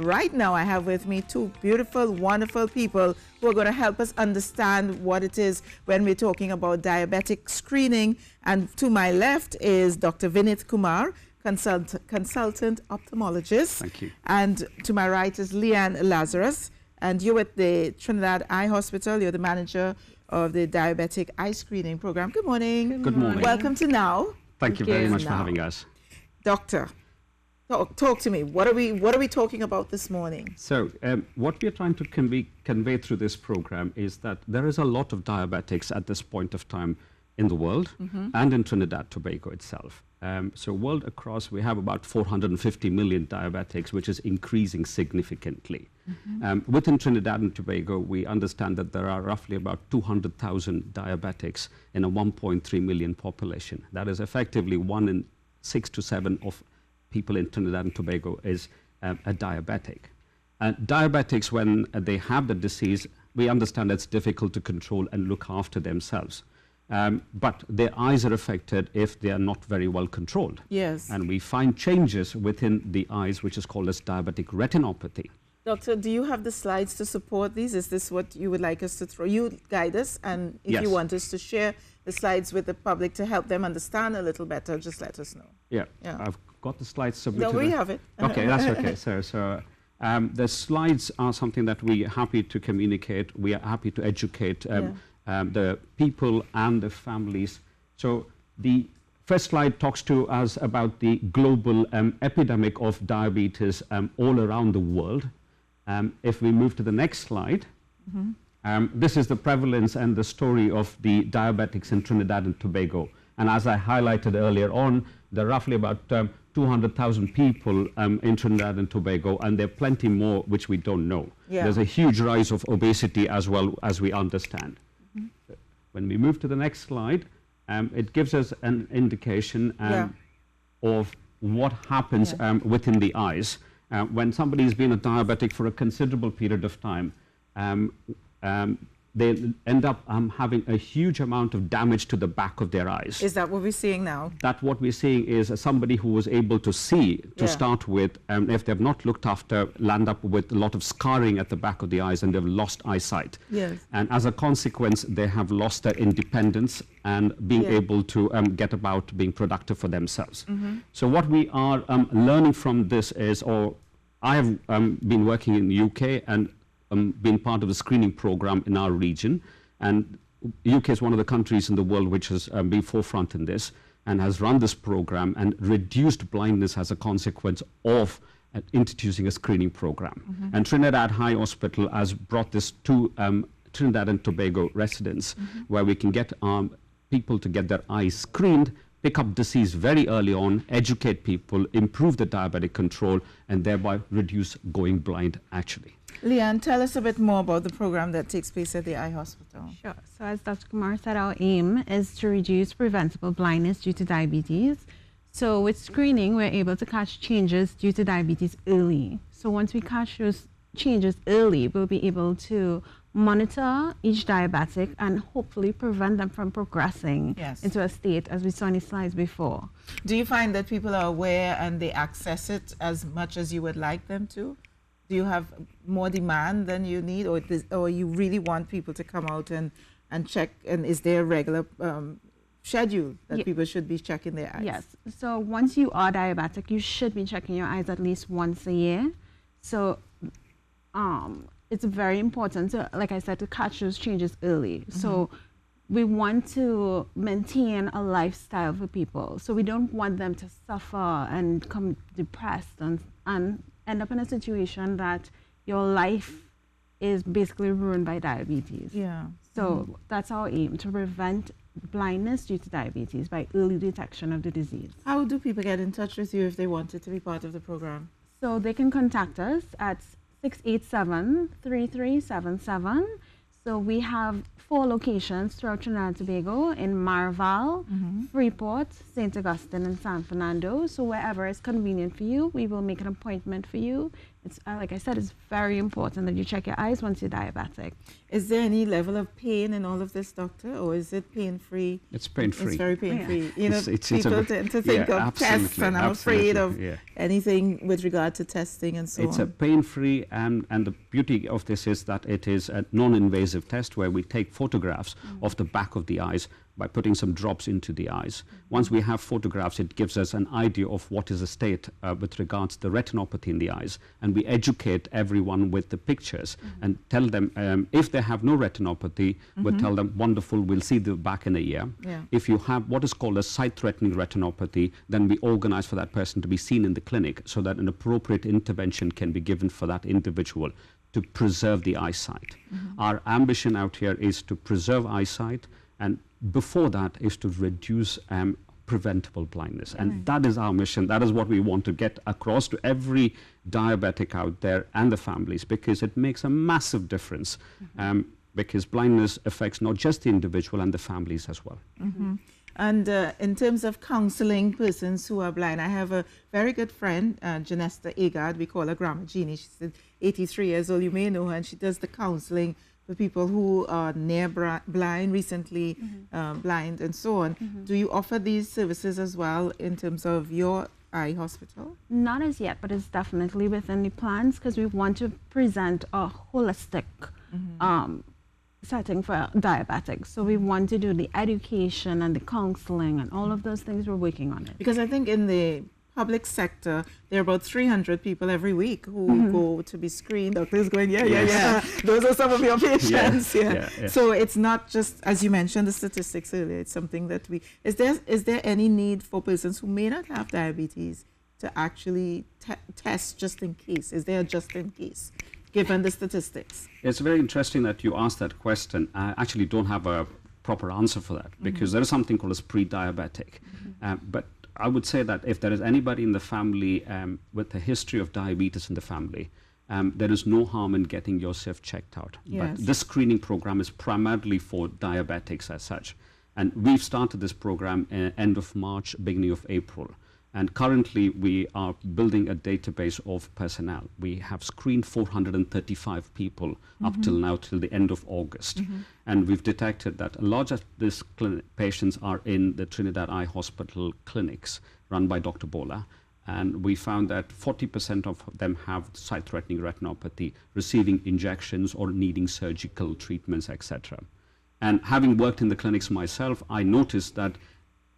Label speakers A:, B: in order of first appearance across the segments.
A: right now I have with me two beautiful, wonderful people who are going to help us understand what it is when we're talking about diabetic screening. And to my left is Dr. Vinit Kumar, consultant ophthalmologist.
B: Thank you.
A: And to my right is Leanne Lazarus, and you're at the Trinidad Eye Hospital. You're the manager of the Diabetic Eye Screening Program. Good morning.
B: Good morning.
A: Welcome to Now.
B: Thank you very much for having us.
A: Doctor, talk to me. What are we talking about this morning?
B: So what we are trying to convey through this program is that there is a lot of diabetics at this point of time in the world and in Trinidad Tobago itself. So world across, we have about 450 million diabetics, which is increasing significantly. Within Trinidad and Tobago, we understand that there are roughly about 200,000 diabetics in a 1.3 million population. That is effectively 1 in 6 to 7 of people in Trinidad and Tobago is a diabetic. Diabetics, when they have the disease, we understand it's difficult to control and look after themselves. But their eyes are affected if they are not very well controlled.
A: Yes.
B: And we find changes within the eyes, which is called as diabetic retinopathy.
A: Doctor, do you have the slides to support these? Is this what you would like us to throw? You guide us, and if you want us to share the slides with the public to help them understand a little better, just let us know.
B: Yeah. I've got the slides submitted.
A: No, we have it.
B: Okay, that's okay. So the slides are something that we are happy to communicate. We are happy to educate the people and the families. So the first slide talks to us about the global epidemic of diabetes all around the world. If we move to the next slide, this is the prevalence and the story of the diabetics in Trinidad and Tobago. And as I highlighted earlier on, there are roughly about 200,000 people in Trinidad and Tobago, and there are plenty more which we don't know. There's a huge rise of obesity as well, as we understand. When we move to the next slide, it gives us an indication of what happens within the eyes. When somebody has been a diabetic for a considerable period of time, they end up having a huge amount of damage to the back of their eyes.
A: Is that what we're seeing now?
B: That what we're seeing is somebody who was able to see to start with, if they've not looked after, land up with a lot of scarring at the back of the eyes, and they've lost eyesight.
A: Yes.
B: And as a consequence, they have lost their independence and being able to get about being productive for themselves. So what we are learning from this is, or I have been working in the UK and been part of the screening program in our region, and UK is one of the countries in the world which has been forefront in this and has run this program and reduced blindness as a consequence of introducing a screening program. And Trinidad High Hospital has brought this to Trinidad and Tobago residents, where we can get people to get their eyes screened, pick up disease very early on, educate people, improve the diabetic control, and thereby reduce going blind actually.
A: Leanne, tell us a bit more about the program that takes place at the eye hospital.
C: Sure. So as Dr. Kumar said, our aim is to reduce preventable blindness due to diabetes. So with screening, we're able to catch changes due to diabetes early. So once we catch those changes early, we'll be able to monitor each diabetic and hopefully prevent them from progressing into a state as we saw in the slides before.
A: Do you find that people are aware and they access it as much as you would like them to? Do you have more demand than you need, or you really want people to come out and check? And is there a regular schedule that people should be checking their eyes?
C: Yes. So once you are diabetic, you should be checking your eyes at least once a year. So it's very important to, like I said, to catch those changes early. So we want to maintain a lifestyle for people. So we don't want them to suffer and become depressed and end up in a situation that your life is basically ruined by diabetes. So that's our aim, to prevent blindness due to diabetes by early detection of the disease.
A: How do people get in touch with you if they wanted to be part of the program?
C: So they can contact us at 687-3377. So we have 4 locations throughout Trinidad and Tobago, in Marval, Freeport, St. Augustine, and San Fernando. So wherever is convenient for you, we will make an appointment for you. It's like I said, it's very important that you check your eyes once you're diabetic.
A: Is there any level of pain in all of this, doctor, or is it pain-free?
B: It's pain-free.
A: It's very pain-free. You know,
B: it's
A: people tend to think of tests, and I'm afraid of anything with regard to testing and so on.
B: It's a pain-free, and the beauty of this is that it is a non-invasive test where we take photographs of the back of the eyes by putting some drops into the eyes. Once we have photographs, it gives us an idea of what is the state with regards to the retinopathy in the eyes, and we educate everyone with the pictures and tell them if they have no retinopathy, we'll tell them, wonderful, we'll see the back in a year. If you have what is called a sight-threatening retinopathy, then we organize for that person to be seen in the clinic so that an appropriate intervention can be given for that individual to preserve the eyesight. Our ambition out here is to preserve eyesight, and before that is to reduce preventable blindness. And that is our mission. That is what we want to get across to every diabetic out there and the families, because it makes a massive difference, because blindness affects not just the individual and the families as well.
A: And in terms of counseling persons who are blind, I have a very good friend, Janesta Agard. We call her Grandma Jeannie. She's 83 years old. You may know her, and she does the counseling for people who are near blind, recently blind, and so on. Do you offer these services as well in terms of your eye hospital?
C: Not as yet, but it's definitely within the plans, because we want to present a holistic setting for diabetics. So we want to do the education and the counseling and all of those things. We're working on it.
A: Because I think in the public sector, there are about 300 people every week who go to be screened. Doctors going, those are some of your patients. So it's not just, as you mentioned, the statistics earlier. It's something that is there any need for persons who may not have diabetes to actually test just in case? Is there a just in case, given the statistics?
B: It's very interesting that you asked that question. I actually don't have a proper answer for that, because there is something called as pre-diabetic. But I would say that if there is anybody in the family with a history of diabetes in the family, there is no harm in getting yourself checked out. But this screening program is primarily for diabetics as such. And we've started this program end of March, beginning of April. And currently, we are building a database of personnel. We have screened 435 people up till now, till the end of August. And we've detected that a lot of these patients are in the Trinidad Eye Hospital clinics run by Dr. Bola. And we found that 40% of them have sight-threatening retinopathy, receiving injections or needing surgical treatments, etc. And having worked in the clinics myself, I noticed that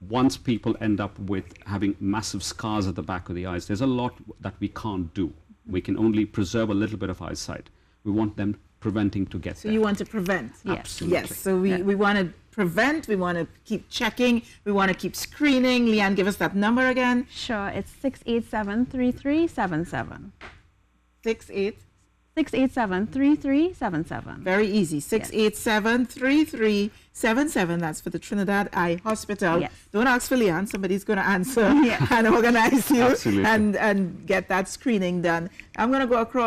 B: once people end up with having massive scars at the back of the eyes, there's a lot that we can't do. We can only preserve a little bit of eyesight. We want them preventing to get there.
A: So you want to prevent?
B: Absolutely.
A: Yes. So we want to prevent, we want to keep checking, we want to keep screening. Leanne, give us that number again.
C: Sure, it's 687-3377. 687-3377.
A: Very easy. 687-3377. That's for the Trinidad Eye Hospital.
C: Yes.
A: Don't ask for Leanne. Somebody's going to answer and organize you and get that screening done. I'm going to go across.